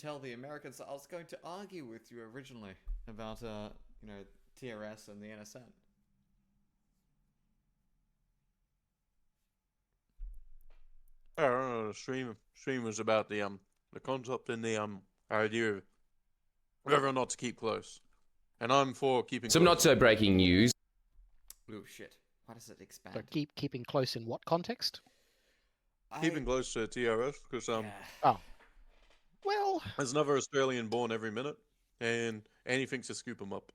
tell the Americans I was going to argue with you originally about, TRS and the NSN. I don't know. The stream was about the concept and the idea of whether or not to keep close, and I'm for keeping Some close. not so breaking news. Oh shit! Why does it expand? So keeping close in what context? Keeping close to TRS because Yeah. Oh, well, there's another Australian born every minute, and Annie thinks to scoop him up.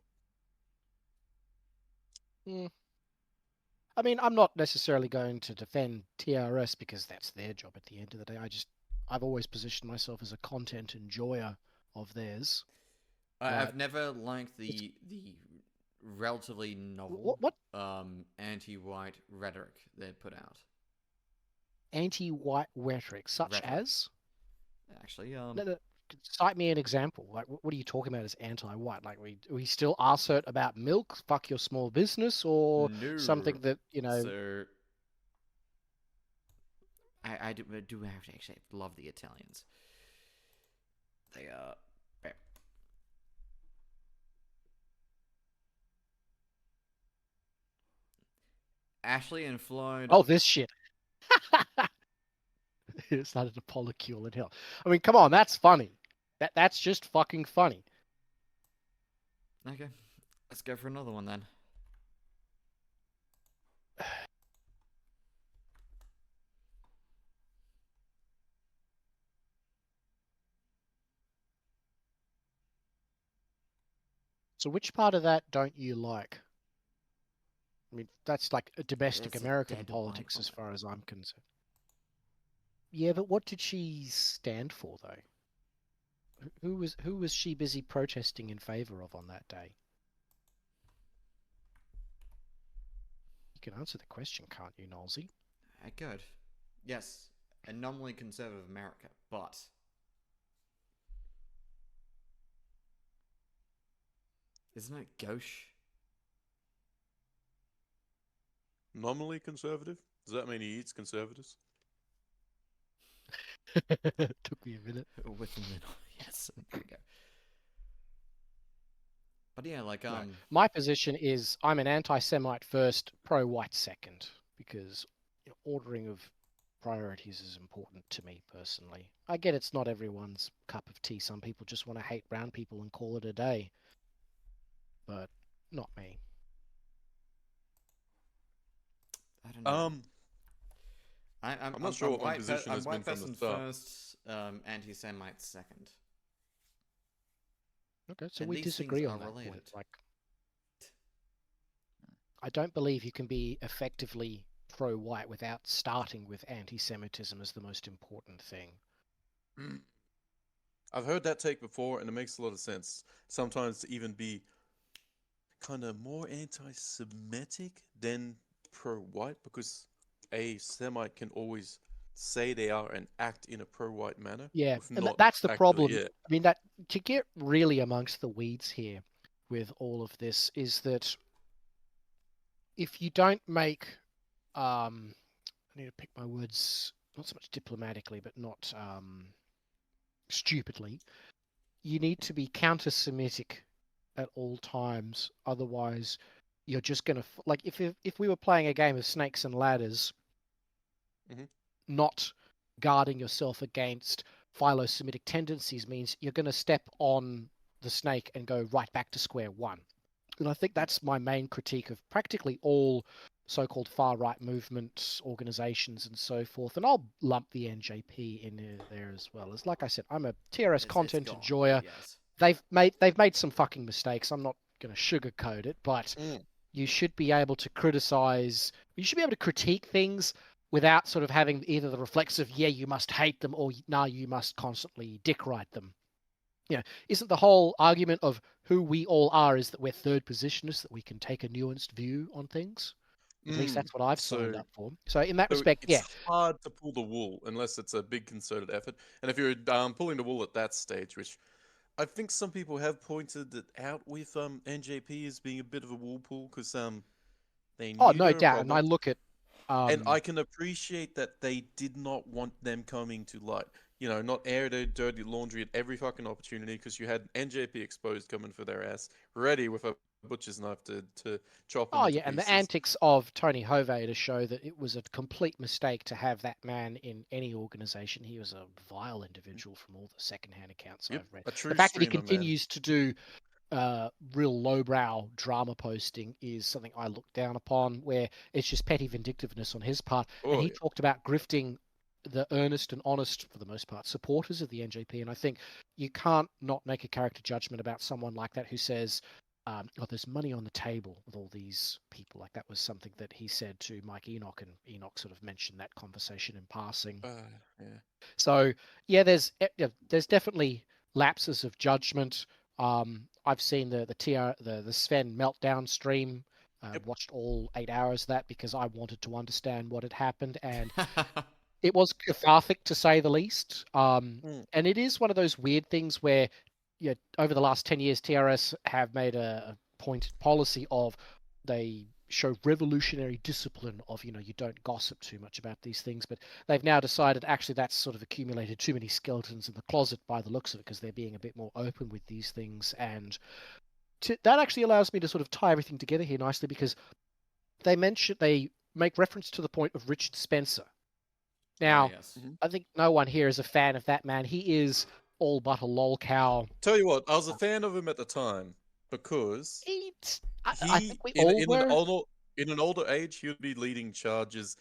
I mean, I'm not necessarily going to defend TRS because that's their job at the end of the day. I've always positioned myself as a content enjoyer of theirs. I've never liked the relatively novel What anti-white rhetoric they put out. Anti-white rhetoric, such as? Actually, No, cite me an example. Like, what are you talking about as anti-white? Like, we still assert about milk, fuck your small business, or no. something that, So, I do have to actually love the Italians. They are... Ashley and Floyd... Oh, this shit. It started to polycule in hell. I mean, come on, that's funny. That's just fucking funny. Okay, let's go for another one then. So which part of that don't you like? I mean, that's like a domestic American politics as far as I'm concerned. Yeah, but what did she stand for, though? Who was she busy protesting in favor of on that day? You can answer the question, can't you, Nolsey? Good. Yes, a nominally conservative America, but... Isn't it gauche? Nominally conservative? Does that mean he eats conservatives? Took me a minute. With a little, yes. There we go. But yeah, like No. My position is I'm an anti-Semite first, pro-white second, because ordering of priorities is important to me personally. I get it's not everyone's cup of tea. Some people just want to hate brown people and call it a day, but not me. I don't know. I'm not sure what my position has been from the start. First, anti-Semite second. Okay, so we disagree on that point. Like, I don't believe you can be effectively pro-white without starting with anti-Semitism as the most important thing. I've heard that take before, and it makes a lot of sense. Sometimes to even be kind of more anti-Semitic than pro-white, because a Semite can always say they are and act in a pro-white manner. Yeah, and that's the problem. Yeah. I mean, that to get really amongst the weeds here with all of this is that if you don't make, I need to pick my words, not so much diplomatically, but not stupidly, you need to be counter-Semitic at all times. Otherwise, you're just going to, like, if we were playing a game of snakes and ladders, not guarding yourself against philo-Semitic tendencies means you're going to step on the snake and go right back to square one. And I think that's my main critique of practically all so-called far-right movements, organizations, and so forth. And I'll lump the NJP in there as well. As like I said, I'm a TRS content enjoyer. Yes. They've made some fucking mistakes. I'm not going to sugarcoat it, but you should be able to criticize. You should be able to critique things without sort of having either the reflexive, yeah, you must hate them, or no, you must constantly dick write them. You know, isn't the whole argument of who we all are is that we're third positionists, that we can take a nuanced view on things? At least that's what I've signed up for. So in that respect, it's hard to pull the wool unless it's a big concerted effort. And if you're pulling the wool at that stage, which I think some people have pointed it out with NJP as being a bit of a wool pull, because they knew no doubt. And I look at and I can appreciate that they did not want them coming to light. not air their dirty laundry at every fucking opportunity because you had NJP exposed coming for their ass, ready with a butcher's knife to chop them Oh into yeah, and the pieces. antics of Tony Hove to show that it was a complete mistake to have that man in any organization. He was a vile individual from all the secondhand accounts Yep, I've read. a true The fact that he streamer, man. continues to do real lowbrow drama posting is something I look down upon, where it's just petty vindictiveness on his part. And Oh, he yeah. talked about grifting the earnest and honest, for the most part, supporters of the NJP. And I think you can't not make a character judgment about someone like that who says, oh, there's money on the table with all these people. Like that was something that he said to Mike Enoch, and Enoch sort of mentioned that conversation in passing. Yeah. So yeah, there's definitely lapses of judgment. I've seen the Sven meltdown stream. Yep. Watched all 8 hours of that because I wanted to understand what had happened, and it was cathartic to say the least. And it is one of those weird things where, over the last 10 years, TRS have made a pointed policy of they show revolutionary discipline of, you don't gossip too much about these things, but they've now decided actually that's sort of accumulated too many skeletons in the closet by the looks of it, because they're being a bit more open with these things. And that actually allows me to sort of tie everything together here nicely, because they make reference to the point of Richard Spencer. Now, yes. I think no one here is a fan of that man. He is all but a lol cow. Tell you what, I was a fan of him at the time because I think we all were. in an older age, he would be leading charges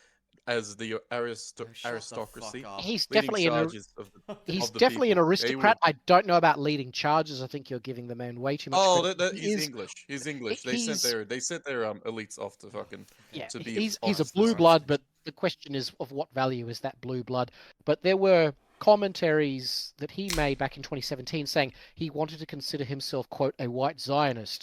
as the Shut the aristocracy. fuck up. He's Leading definitely charges of he's the definitely an people. aristocrat. I don't know about leading charges. I think you're giving the man way too much credit. He's English. He's English. They sent their elites off to fucking to be he's a officers. blue blood, but the question is of what value is that blue blood? But there were commentaries that he made back in 2017 saying he wanted to consider himself, quote, a white Zionist,